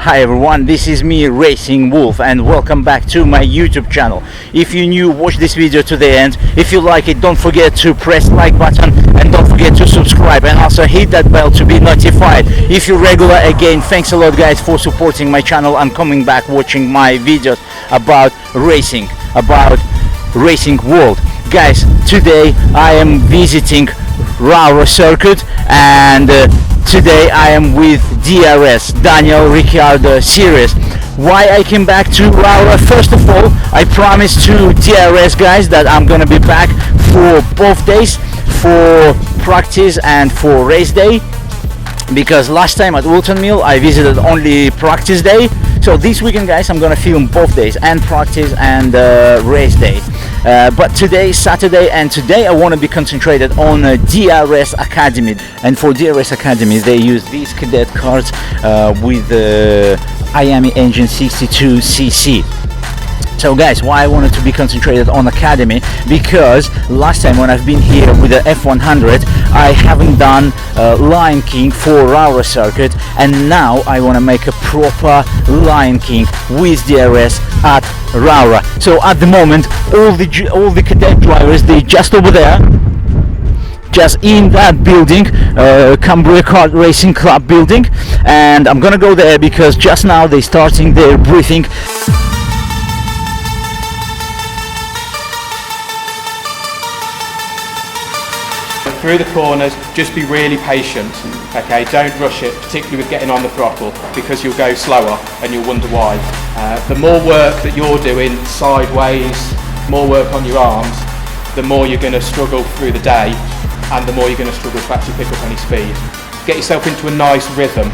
Hi everyone, this is me, Racing Wolf, and welcome back to my YouTube channel. If you're new, watch this video to the end. If you like it, don't forget to press like button and don't forget to subscribe and also hit that bell to be notified. If you're regular, again, thanks a lot guys for supporting my channel and coming back watching my videos about racing world. Guys, today I am visiting Rowrah circuit, and today I am with DRS, Daniel Ricciardo series. Why I came back to Rowrah? First of all, I promised to DRS guys that I'm gonna be back for both days, for practice and for race day, because last time at Wilton Mill I visited only practice day. So this weekend guys I'm gonna film both days, and practice and race day. But today is Saturday, and today I want to be concentrated on DRS Academy. And for DRS Academy they use these cadet cars with the IAME engine 62cc. So guys, why I wanted to be concentrated on Academy, because last time when I've been here with the F100 I haven't done Lion King for Rowrah circuit, and now I want to make a proper Lion King with DRS at Rowrah. So at the moment all the cadet drivers, they just over there, just in that building, Cumbria Kart Racing Club building, and I'm gonna go there because just now they're starting their briefing. Through the corners, just be really patient, okay? Don't rush it, particularly with getting on the throttle, because you'll go slower and you'll wonder why. The more work that you're doing sideways, more work on your arms, the more you're going to struggle through the day, and the more you're going to struggle to actually pick up any speed. Get yourself into a nice rhythm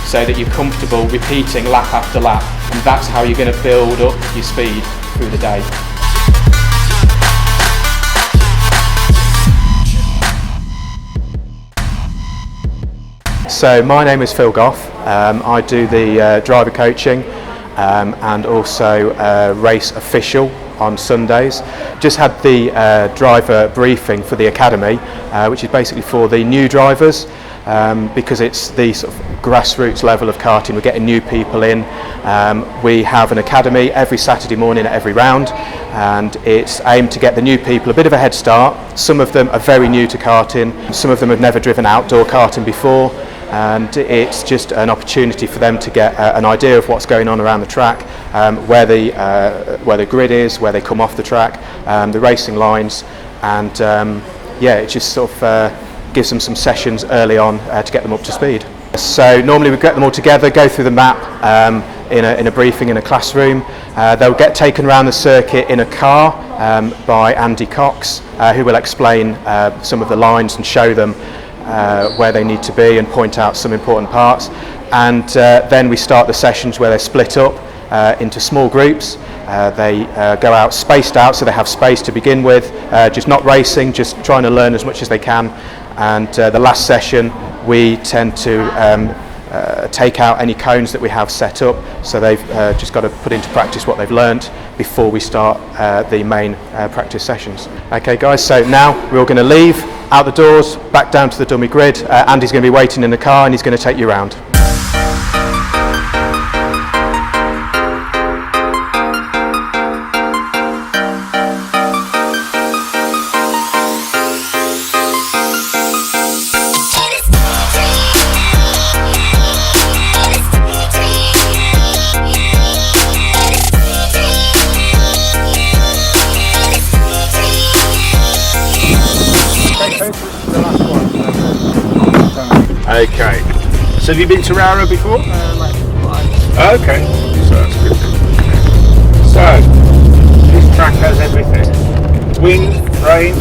so that you're comfortable repeating lap after lap, and that's how you're going to build up your speed through the day. So my name is Phil Goff. I do the driver coaching and also race official on Sundays. Just had the driver briefing for the academy, which is basically for the new drivers, because it's the sort of grassroots level of karting. We're getting new people in. We have an academy every Saturday morning at every round, and it's aimed to get the new people a bit of a head start. Some of them are very new to karting, some of them have never driven outdoor karting before, and it's just an opportunity for them to get an idea of what's going on around the track, where the grid is, where they come off the track, the racing lines, and yeah, it just sort of gives them some sessions early on to get them up to speed. So normally we get them all together, go through the map in a briefing in a classroom. They'll get taken around the circuit in a car by Andy Cox, who will explain some of the lines and show them where they need to be and point out some important parts. And then we start the sessions where they're split up into small groups. They go out spaced out, so they have space to begin with, just not racing, just trying to learn as much as they can. And the last session we tend to take out any cones that we have set up, so they've just got to put into practice what they've learnt before we start the main practice sessions. Okay guys, so now we're all going to leave out the doors, back down to the dummy grid. Andy's going to be waiting in the car and he's going to take you around. Okay, so have you been to Rowrah before? Okay, so that's good. So, this track has everything. Wind, rain,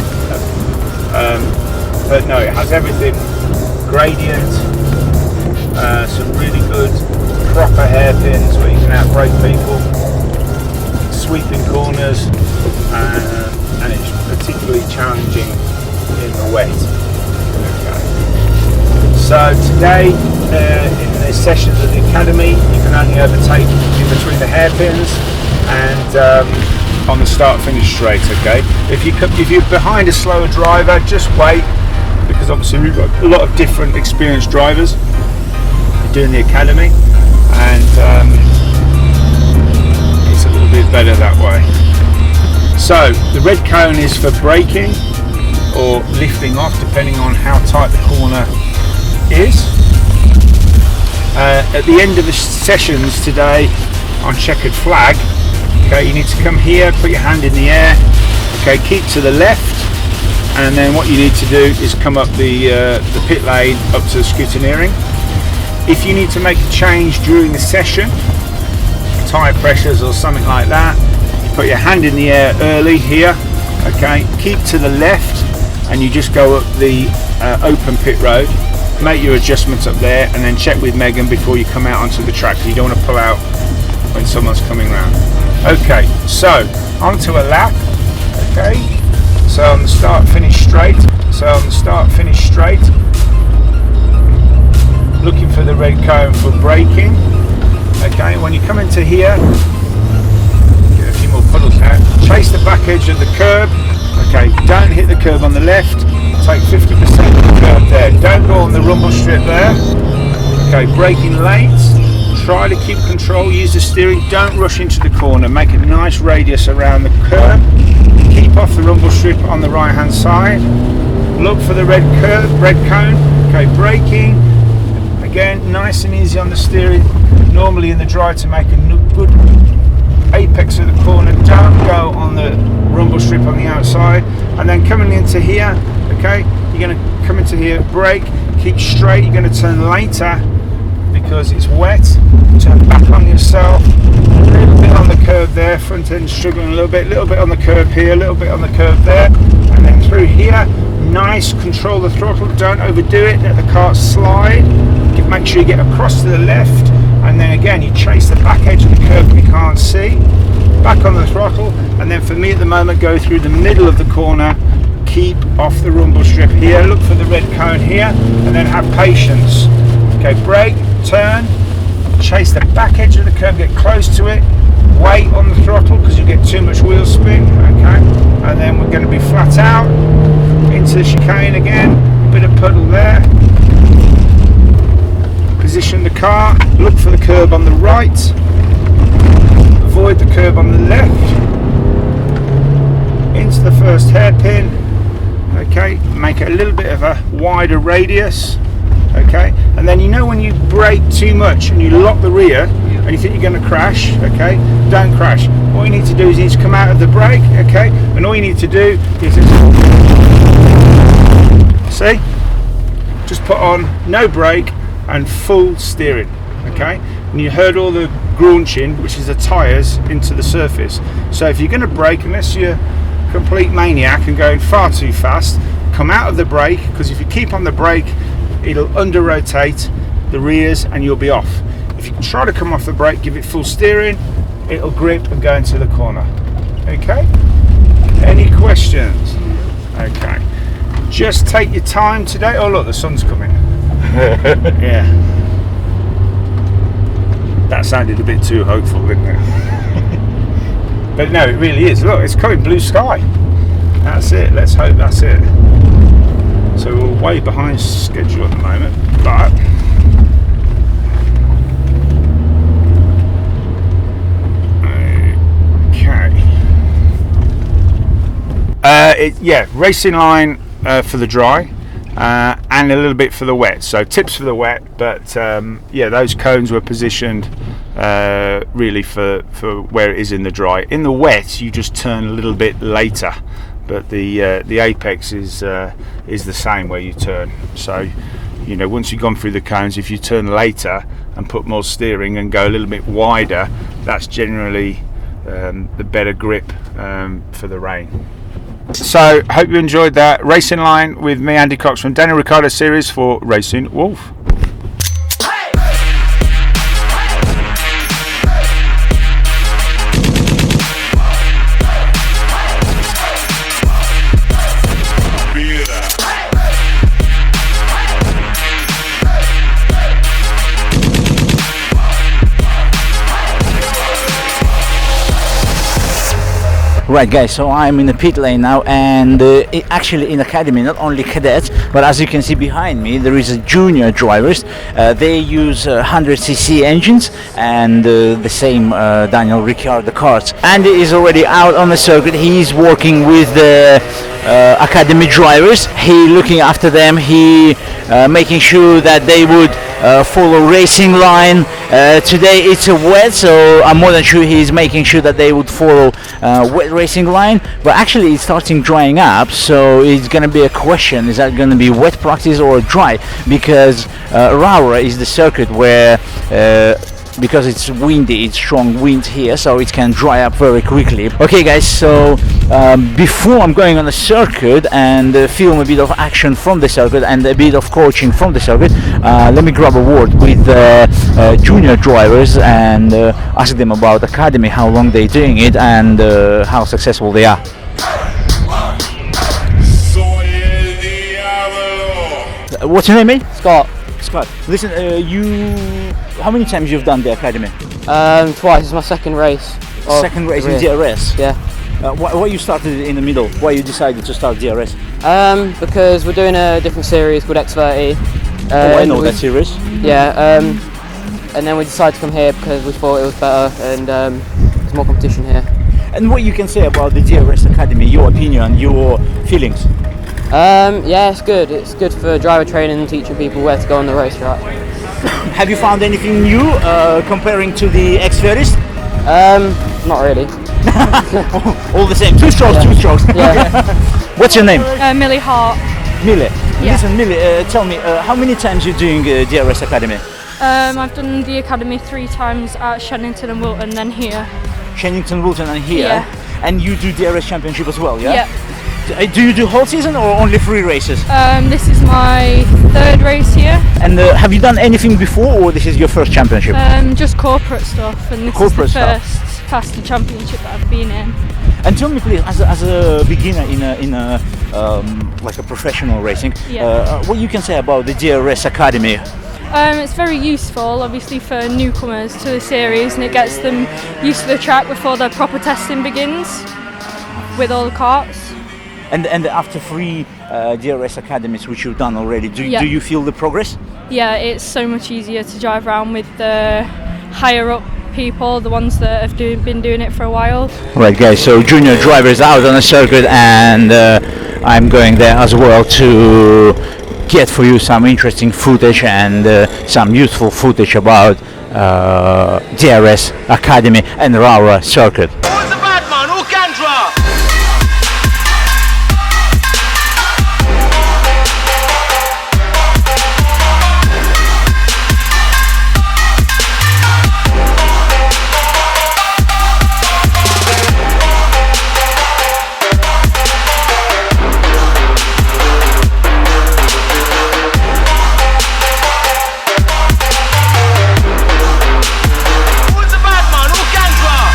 but no, it has everything. Gradient, some really good proper hairpins where you can outbrake people, sweeping corners, and it's particularly challenging in the wet. So today, in the sessions at the academy, you can only overtake in between the hairpins and on the start-finish straight. Okay. If you're behind a slower driver, just wait, because obviously we've got a lot of different experienced drivers doing the academy. and it's a little bit better that way. So the red cone is for braking or lifting off, depending on how tight the corner is. At the end of the sessions today on checkered flag, okay, you need to come here, put your hand in the air, okay, keep to the left, and then what you need to do is come up the pit lane up to the scrutineering. If you need to make a change during the session, tyre pressures or something like that, you put your hand in the air early here, okay, keep to the left, and you just go up the open pit road, make your adjustments up there, and then check with Megan before you come out onto the track. You don't want to pull out when someone's coming round. Okay, so onto a lap. Okay, so on the start, finish straight. So on the start, finish straight. Looking for the red cone for braking. Okay, when you come into here, get a few more puddles now. Chase the back edge of the curb. Okay, don't hit the curb on the left. Take 50% of the curb there. Don't go on the rumble strip there. Okay, braking late. Try to keep control. Use the steering. Don't rush into the corner. Make a nice radius around the curb. Keep off the rumble strip on the right hand side. Look for the red cone. Okay, braking. Again, nice and easy on the steering. Normally in the drive to make a good apex of the corner. Don't go on the rumble strip on the outside. And then coming into here, okay, you're going to come into here, brake, keep straight. You're going to turn later because it's wet. Turn back on yourself. A little bit on the curve there, front end struggling a little bit on the curve here, a little bit on the curve there, and then through here. Nice, control the throttle, don't overdo it, let the car slide. Make sure you get across to the left, and then again you chase the back edge of the curve you can't see. Back on the throttle, and then for me at the moment, go through the middle of the corner. Keep off the rumble strip here, look for the red cone here, and then have patience. Okay, brake, turn, chase the back edge of the curve, get close to it, wait on the throttle because you get too much wheel spin, okay, and then we're going to be flat out into the chicane again, a bit of puddle there. Position the car, look for the curb on the right, avoid the curb on the left, into the first hairpin, okay, make it a little bit of a wider radius, okay, and then you know when you brake too much and you lock the rear and you think you're going to crash, okay, don't crash. What you need to do is you need to come out of the brake, okay, and all you need to do is see, just put on no brake and full steering, okay, and you heard all the graunching, which is the tyres into the surface. So if you're going to brake, unless you're a complete maniac and going far too fast, come out of the brake, because if you keep on the brake it'll under rotate the rears and you'll be off. If you try to come off the brake, give it full steering, it'll grip and go into the corner. Okay, any questions? Okay, just take your time today. Oh look, the sun's coming. Yeah, that sounded a bit too hopeful, didn't it? But no, it really is. Look, it's coming, blue sky. That's it, let's hope that's it. So we're way behind schedule at the moment, but okay. Yeah, racing line for the dry. And a little bit for the wet, so tips for the wet, but yeah, those cones were positioned really for where it is in the dry. In the wet you just turn a little bit later, but the apex is the same where you turn. So you know, once you've gone through the cones, if you turn later and put more steering and go a little bit wider, that's generally the better grip for the rain. So hope you enjoyed that racing line with me, Andy Cox, from Daniel Ricciardo series for Racing Wolf. Right, guys, so I'm in the pit lane now, and actually in academy, not only cadets, but as you can see behind me, there is a junior drivers. They use 100cc engines and the same Daniel Ricciardo carts. Andy is already out on the circuit. He's working with the academy drivers. He looking after them. He making sure that they would follow racing line. Today it's a wet, so I'm more than sure he's making sure that they would follow wet racing line. But actually it's starting drying up, so it's gonna be a question: is that gonna be wet practice or dry? Because Rowrah is the circuit where because it's windy, it's strong wind here, so it can dry up very quickly. Okay guys, so before I'm going on the circuit and film a bit of action from the circuit and a bit of coaching from the circuit, let me grab a word with junior drivers and ask them about academy, how long they're doing it, and how successful they are. What's your name, mate? Scott. Scott. Listen, how many times you've done the academy? Twice. It's my second race. Second race in DRS? Yeah. Why you started in the middle? Why you decided to start DRS? Because we're doing a different series called X30. I know that series. Yeah, and then we decided to come here because we thought it was better and there's more competition here. And what you can say about the DRS Academy, your opinion, your feelings? Yeah, it's good. It's good for driver training and teaching people where to go on the racetrack. Have you found anything new comparing to the X30s? Not really. All the same, two strokes, two strokes. Yeah. What's your name? Millie Hart. Millie. Yeah. Listen, Millie, tell me, how many times you're doing DRS Academy? I've done the academy 3 times at Shannington and Wilton, then here. Shannington, Wilton and here? Yeah. And you do DRS Championship as well, yeah? Yeah. Do you do whole season or only 3 races? This is my 3rd race here. And have you done anything before, or this is your first championship? Just corporate stuff, and this Corporate is the stuff. first faster championship that I've been in. And tell me, please, as a beginner in a like a professional racing, Yeah. what you can say about the DRS Academy? It's very useful, obviously, for newcomers to the series, and it gets them used to the track before the proper testing begins with all the karts. And after 3 DRS academies which you've done already, do you feel the progress? Yeah, it's so much easier to drive around with the higher up people, the ones that have been doing it for a while. Right, guys, so junior drivers out on the circuit, and I'm going there as well to get for you some interesting footage and some useful footage about DRS Academy and Rowrah circuit. Who's the bad man? Who can draw? Who's the bad man? Who can draw?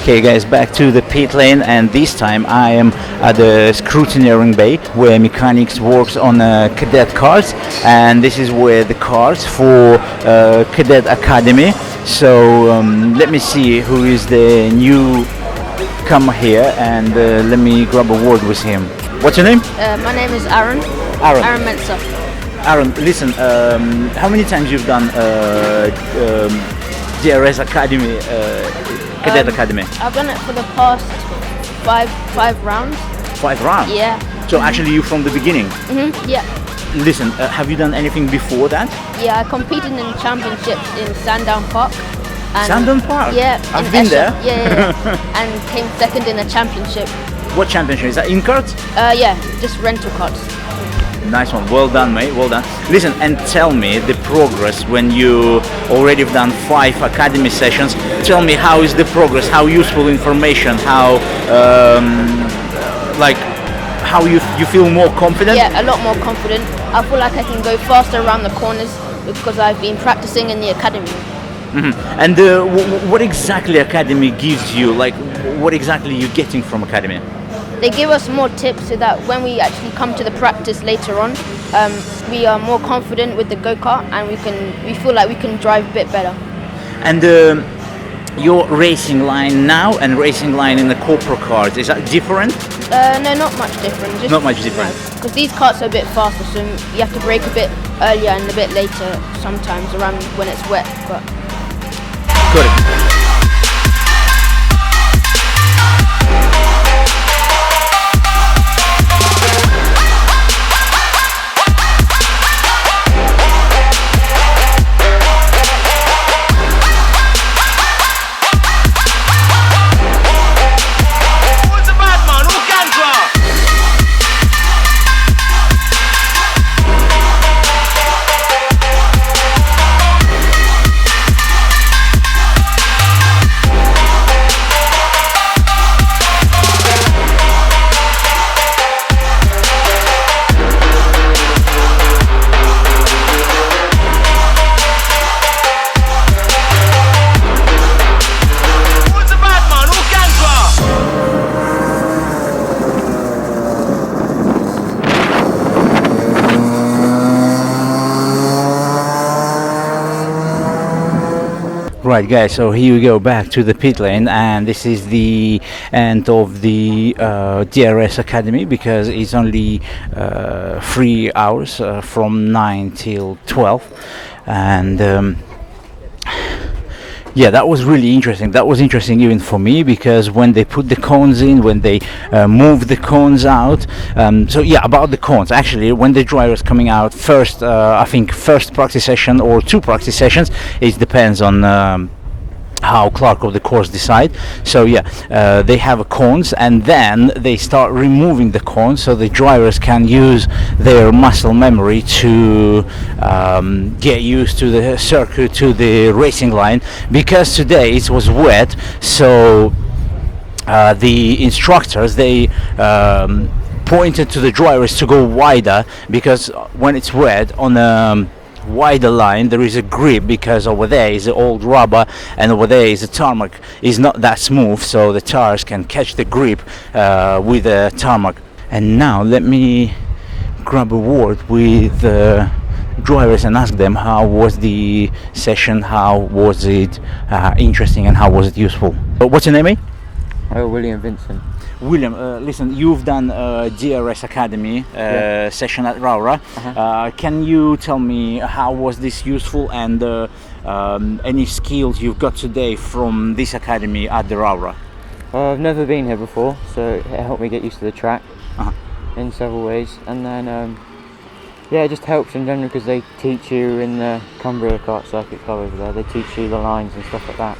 Okay guys, back to the pit lane, and this time I am at the scrutineering bay where mechanics works on cadet cars, and this is where the cars for Cadet Academy. So let me see who is the new comer here, and let me grab a word with him. What's your name? My name is Aaron. Aaron. Aaron Mensa. Aaron, listen, how many times you've done DRS Academy, Cadet Academy? I've done it for the past five rounds. 5 rounds? Yeah. So actually you from the beginning. Yeah. Listen, have you done anything before that? Yeah, I competed in championships in Sandown Park. And Sandown Park? Yeah. I've in been Esher. there. Yeah. And came second in a championship. What championship? Is that in karts? Yeah, just rental carts. Nice one, well done mate, well done. Listen, and tell me the progress when you already have done 5 academy sessions. Tell me how is the progress, how useful information, how like how you feel more confident? Yeah, a lot more confident. I feel like I can go faster around the corners because I've been practicing in the academy. And what exactly academy gives you? Like, what exactly are you getting from academy? they give us more tips so that when we actually come to the practice later on, we are more confident with the go-kart, and we feel like we can drive a bit better. And your racing line now and racing line in the corporate cars, is that different? No, not much different. Just, Not much different. Because these karts are a bit faster, so you have to brake a bit earlier and a bit later sometimes around when it's wet. But Got it. Who's the bad man? Who can draw? Who's the bad man? Who can draw? Right, guys, so here we go back to the pit lane, and this is the end of the DRS Academy, because it's only 3 hours from 9 till 12, and yeah, that was really interesting. That was interesting even for me, because when they put the cones in, when they move the cones out, so yeah, about the cones, actually, when the driver is coming out first, I think first practice session or 2 practice sessions, it depends on how clerk of the course decide. So yeah, they have a cones, and then they start removing the cones so the drivers can use their muscle memory to get used to the circuit, to the racing line, because today it was wet. So the instructors, they pointed to the drivers to go wider, because when it's wet on a wider line there is a grip, because over there is the old rubber and over there is the tarmac. Is not that smooth, so the tires can catch the grip with the tarmac. And now let me grab a word with the drivers and ask them how was the session, how was it interesting, and how was it useful. What's your name, mate? William Vincent. William, listen, you've done a DRS Academy session at Rowrah. Can you tell me how was this useful, and any skills you've got today from this academy at the Rowrah? I've never been here before, so it helped me get used to the track in several ways. And then, yeah, it just helps in general because they teach you in the Cumbria kart circuit car over there. They teach you the lines and stuff like that.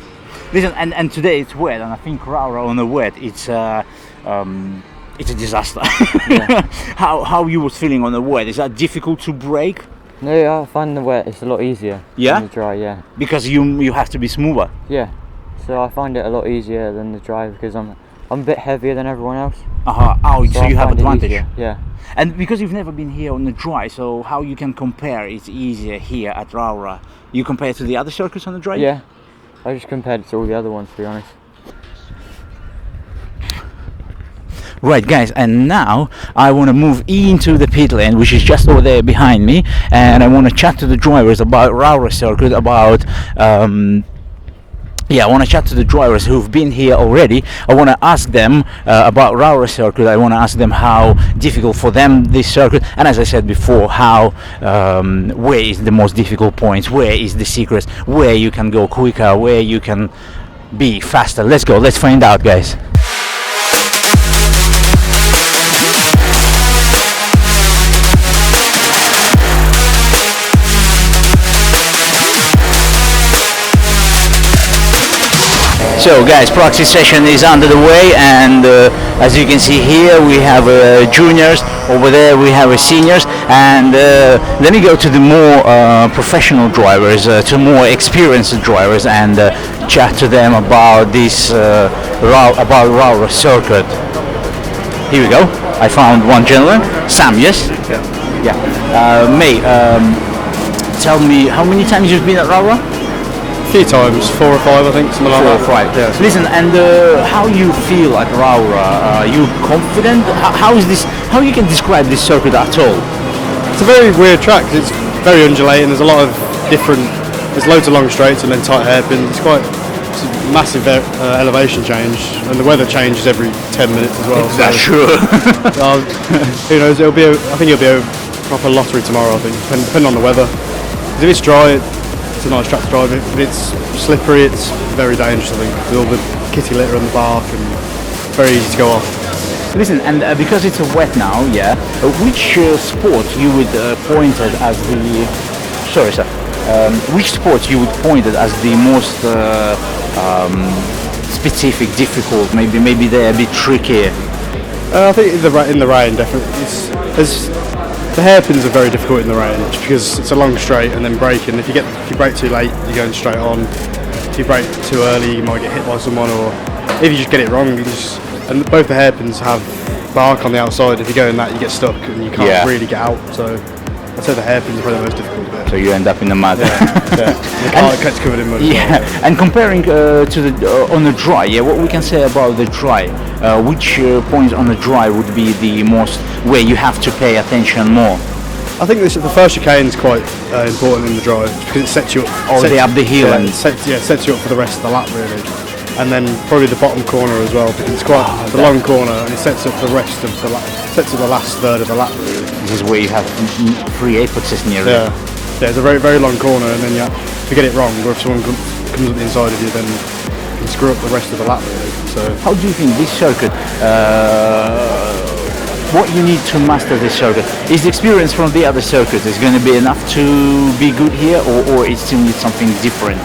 Listen, and today it's wet, and I think Rowrah on the wet, it's a disaster. Yeah. How you was feeling on the wet? Is that difficult to brake? No, I find the wet it's a lot easier Yeah? than the dry. Yeah. Because you have to be smoother. Yeah. So I find it a lot easier than the dry because I'm a bit heavier than everyone else. Oh, so I you have find it advantage. easier, yeah. And because you've never been here on the dry, so how you can compare it's easier here at Rowrah? You compare to the other circuits on the dry? Yeah. I just compared it to all the other ones, to be honest. Right, guys, and now I want to move into the pit lane, which is just over there behind me, and I want to chat to the drivers about Rowrah circuit, about I want to chat to the drivers who've been here already. I want to ask them about Rowrah circuit. I want to ask them how difficult for them this circuit, and as I said before, how where is the most difficult points, where is the secrets, where you can go quicker, where you can be faster. Let's go, let's find out, guys. So guys, practice session is under the way, and as you can see here we have juniors, over there we have seniors, and then we go to the more professional drivers, to more experienced drivers, and chat to them about this about Rowrah circuit. Here we go. I found one gentleman, Sam. Yes. Yeah. Mate, tell me how many times you've been at Rowrah? A few times, 4 or 5 I think, something like that. 4 or 5. Yeah. Listen, and how you feel at Rowrah? Are you confident? How is this? How you can describe this circuit at all? It's a very weird track 'cause it's very undulating. There's a lot of different. There's loads of long straights and then tight hairpins. It's a massive elevation change, and the weather changes every 10 minutes as well. That's true. Who knows? I think it'll be a proper lottery tomorrow. I think, depending on the weather. 'Cause if it's dry, it's a nice track to drive it. If it's slippery, it's very dangerous. I think with all the kitty litter on the bark and very easy to go off. Listen, and because it's wet now, yeah. Which sport you would point it as the? Sorry, sir. Which sport you would point it as the most specific, difficult? Maybe they're a bit trickier. I think in the rain, definitely. The hairpins are very difficult in the rain just because it's a long straight and then braking. If you brake too late, you're going straight on. If you brake too early, you might get hit by someone, or if you just get it wrong, and both the hairpins have bark on the outside. If you go in that, you get stuck and you can't really get out. So I'd say the hairpins are probably the most difficult bit. So you end up in the mud. Yeah. The car gets covered in mud. Yeah, and comparing to the on the dry, what we can say about the dry? Which points on the dry would be the most where you have to pay attention more? I think the first chicane is quite important in the dry because it sets you up. All the way up the hill and sets you up for the rest of the lap really. And then probably the bottom corner as well because it's quite the long corner and it sets up the rest of the lap. Sets up the last third of the lap really. This is where you have 3 apexes nearly. Yeah, it's a very, very long corner, and then if you get it wrong, or if someone comes up the inside of you, then you can screw up the rest of the lap, really. So, how do you think this circuit, what you need to master this circuit? Is the experience from the other circuits is going to be enough to be good here, or it still needs something different?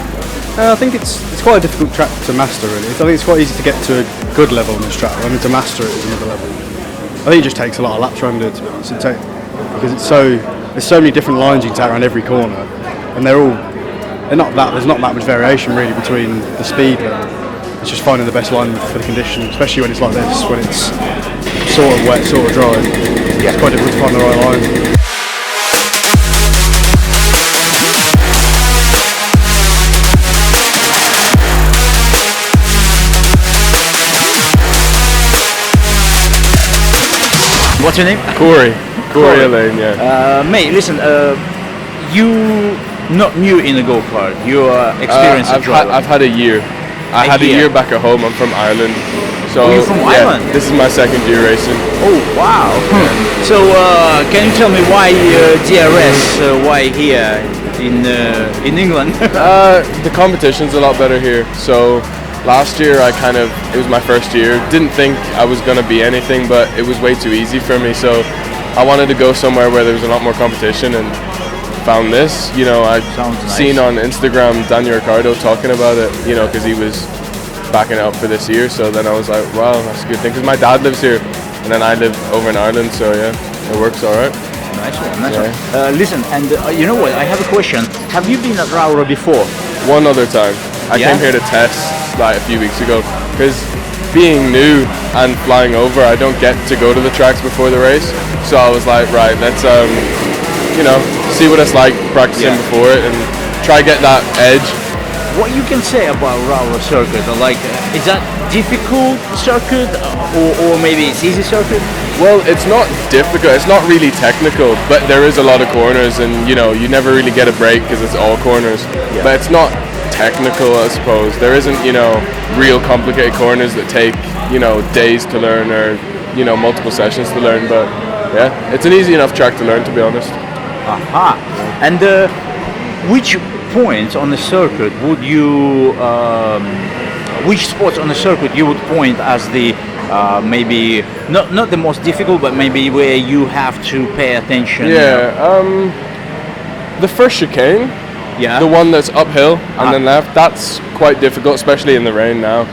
I think it's quite a difficult track to master, really. I think it's quite easy to get to a good level on this track. I mean, to master it is another level. I think it just takes a lot of laps around it, to be honest. Because there's so many different lines you can take around every corner, and there's not that much variation really between the speed level. It's just finding the best line for the condition, especially when it's like this, when it's sort of wet, sort of dry. It's quite difficult to find the right line. What's your name? Corey Elaine, yeah. Mate, listen, you not new in a go-kart, you are experienced driver. I've had a year. I had a year back at home. I'm from Ireland. So you're from Ireland? This is my second year racing. Oh, wow. So can you tell me why DRS, why here in England? The competition's a lot better here. So last year it was my first year. Didn't think I was going to be anything, but it was way too easy for me. So I wanted to go somewhere where there was a lot more competition and found this. I'd seen on Instagram Daniel Ricciardo talking about it, because he was backing it up for this year. So then I was like, wow, that's a good thing. Because my dad lives here and then I live over in Ireland. So yeah, it works all right. Nice one. Listen, and you know what? I have a question. Have you been at Rowrah before? One other time. I came here to test like a few weeks ago because being new and flying over, I don't get to go to the tracks before the race. So I was like, right, let's see what it's like practicing before it and try get that edge. What you can say about Rowrah circuit? Like, is that difficult circuit or maybe it's easy circuit? Well, it's not difficult. It's not really technical, but there is a lot of corners, and you never really get a break because it's all corners. Yeah. But it's not technical, I suppose. There isn't, real complicated corners that take, days to learn or, multiple sessions to learn. But yeah, it's an easy enough track to learn, to be honest. Aha. And which points on the circuit would you, which spots on the circuit you would point as the maybe not the most difficult, but maybe where you have to pay attention? The first chicane. Yeah. The one that's uphill and then left, that's quite difficult, especially in the rain now.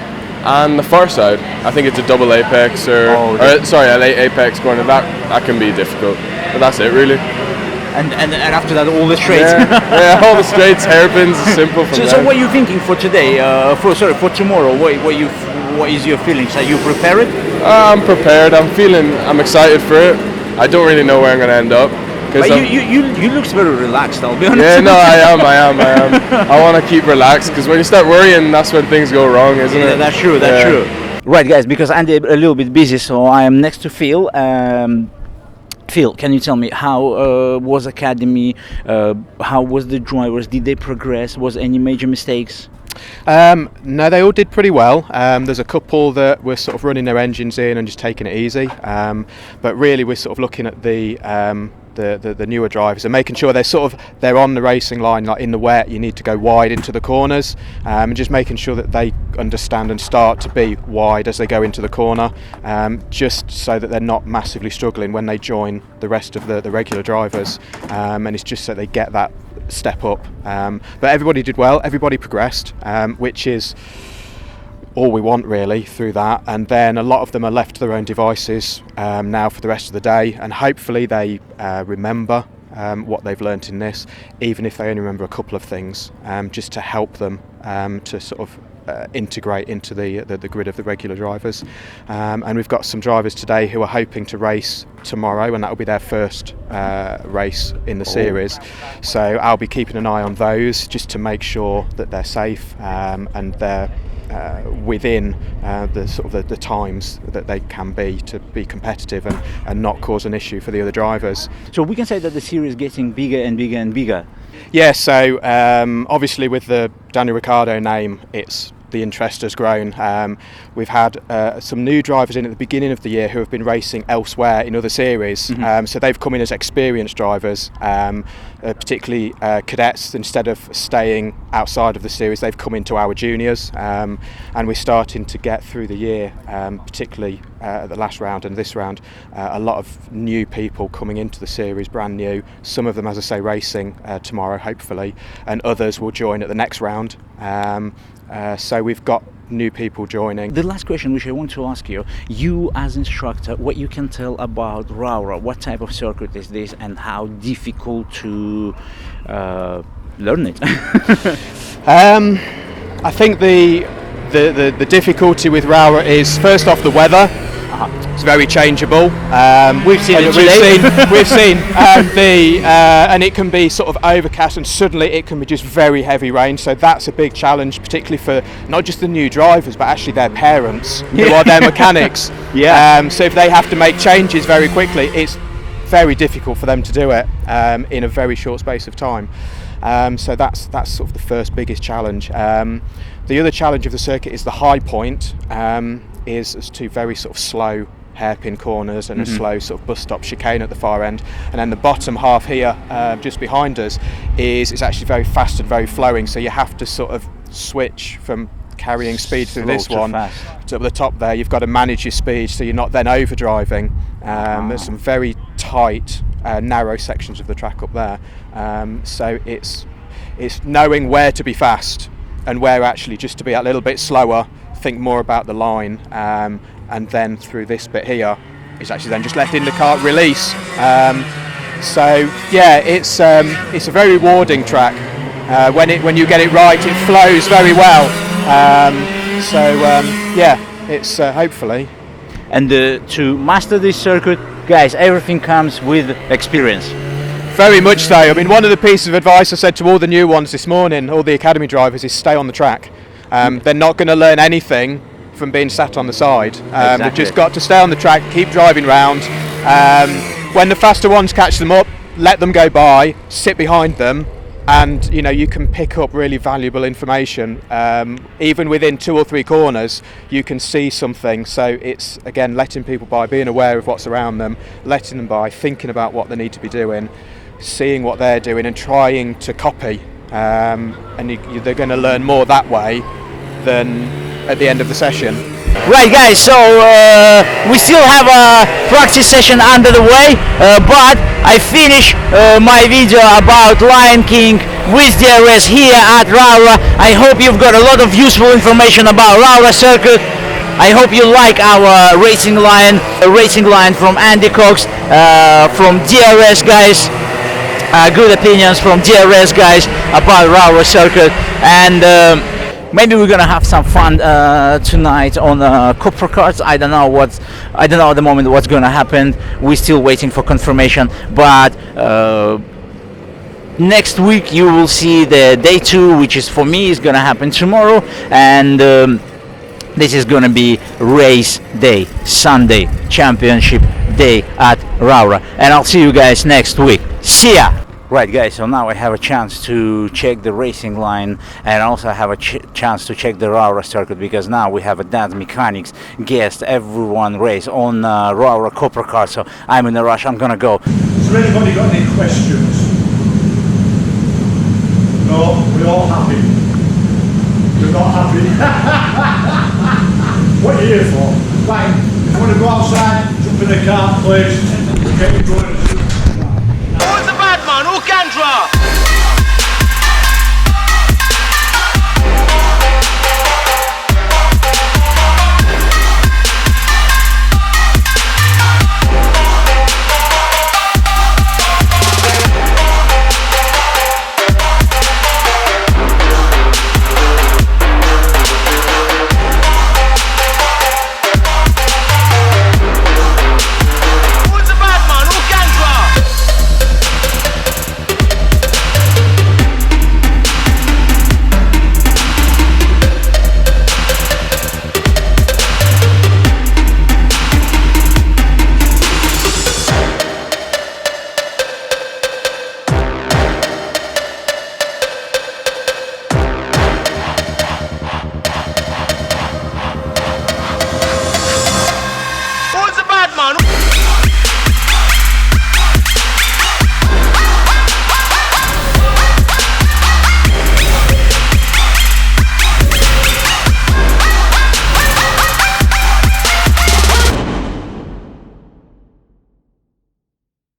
And the far side, I think it's a double apex a late apex corner. That can be difficult, but that's it really. And after that, all the straights. Yeah, all the straights, hairpins, simple from there. So what are you thinking for today? For tomorrow? What is your feelings? Are you prepared? I'm prepared. I'm excited for it. I don't really know where I'm going to end up, But you look very relaxed, I'll be honest. Yeah, no, I am. I want to keep relaxed, because when you start worrying, that's when things go wrong, isn't it? That's true, that's true. Right, guys, because Andy a little bit busy, so I am next to Phil. Phil, can you tell me how was Academy? How was the drivers? Did they progress? Was any major mistakes? No, they all did pretty well. There's a couple that were sort of running their engines in and just taking it easy. But really, we're sort of looking at the newer drivers and making sure they're on the racing line, like in the wet. You need to go wide into the corners, and just making sure that they understand and start to be wide as they go into the corner, just so that they're not massively struggling when they join the rest of the regular drivers. And it's just so they get that step up. But everybody did well, everybody progressed, which is all we want really through that. And then a lot of them are left to their own devices now for the rest of the day, and hopefully they remember what they've learnt in this, even if they only remember a couple of things, just to help them to sort of integrate into the grid of the regular drivers. And we've got some drivers today who are hoping to race tomorrow, and that will be their first race in the series. So I'll be keeping an eye on those just to make sure that they're safe and they're within the times that they can be to be competitive and not cause an issue for the other drivers. So we can say that the series is getting bigger and bigger and bigger. Yeah, so obviously with the Daniel Ricciardo name, the interest has grown. We've had some new drivers in at the beginning of the year who have been racing elsewhere in other series. So they've come in as experienced drivers, particularly cadets. Instead of staying outside of the series, they've come into our juniors, and we're starting to get through the year, particularly the last round and this round, a lot of new people coming into the series, brand new. Some of them, as I say, racing tomorrow hopefully, and others will join at the next round. So we've got new people joining. The last question which I want to ask you as instructor, what you can tell about Rowrah, what type of circuit is this and how difficult to learn it? I think the difficulty with Rowrah is, first off, the weather. It's very changeable. We've seen it today. We've seen and it can be sort of overcast, and suddenly it can be just very heavy rain. So that's a big challenge, particularly for not just the new drivers, but actually their parents, who are their mechanics. So if they have to make changes very quickly, it's very difficult for them to do it in a very short space of time. So that's sort of the first biggest challenge. The other challenge of the circuit is the high point. Is two very sort of slow hairpin corners and a slow sort of bus stop chicane at the far end, and then the bottom half here just behind us is actually very fast and very flowing, so you have to sort of switch from carrying speed through this one to the top there. You've got to manage your speed so you're not then overdriving. There's some very tight narrow sections of the track up there, so it's knowing where to be fast and where actually just to be a little bit slower, think more about the line, and then through this bit here is actually then just letting the car release. So yeah, it's a very rewarding track. When you get it right, it flows very well. Yeah, it's hopefully. And to master this circuit, guys, everything comes with experience. Very much so. I mean, one of the pieces of advice I said to all the new ones this morning, all the academy drivers, is stay on the track. They're not going to learn anything from being sat on the side. They've just got to stay on the track, keep driving round. When the faster ones catch them up, let them go by, sit behind them, and you can pick up really valuable information. Even within 2 or 3 corners, you can see something. So it's, again, letting people by, being aware of what's around them, letting them by, thinking about what they need to be doing, seeing what they're doing and trying to copy. And they're going to learn more that way than at the end of the session. Right, guys, so we still have a practice session under the way, but I finished my video about Lion King with DRS here at Rowrah. I hope you've got a lot of useful information about Rowrah circuit. I hope you like our racing line from Andy Cox, from DRS guys. Good opinions from DRS guys about Rowrah circuit, and maybe we're gonna have some fun tonight on Copper cards. I don't know at the moment what's gonna happen. We're still waiting for confirmation, but next week you will see the day 2, which is for me is gonna happen tomorrow, and this is gonna be race day, Sunday championship day at Rowrah, and I'll see you guys next week. See ya. Right guys, so now I have a chance to check the racing line, and also have a chance to check the Rowrah circuit, because now we have a dance mechanics guest everyone race on Rowrah Copper car, so I'm in a rush. I'm gonna go. Has anybody got any questions? No, we're all happy. We're not happy. What are you here for? Right, if you want to go outside, jump in the car, please. Get me going.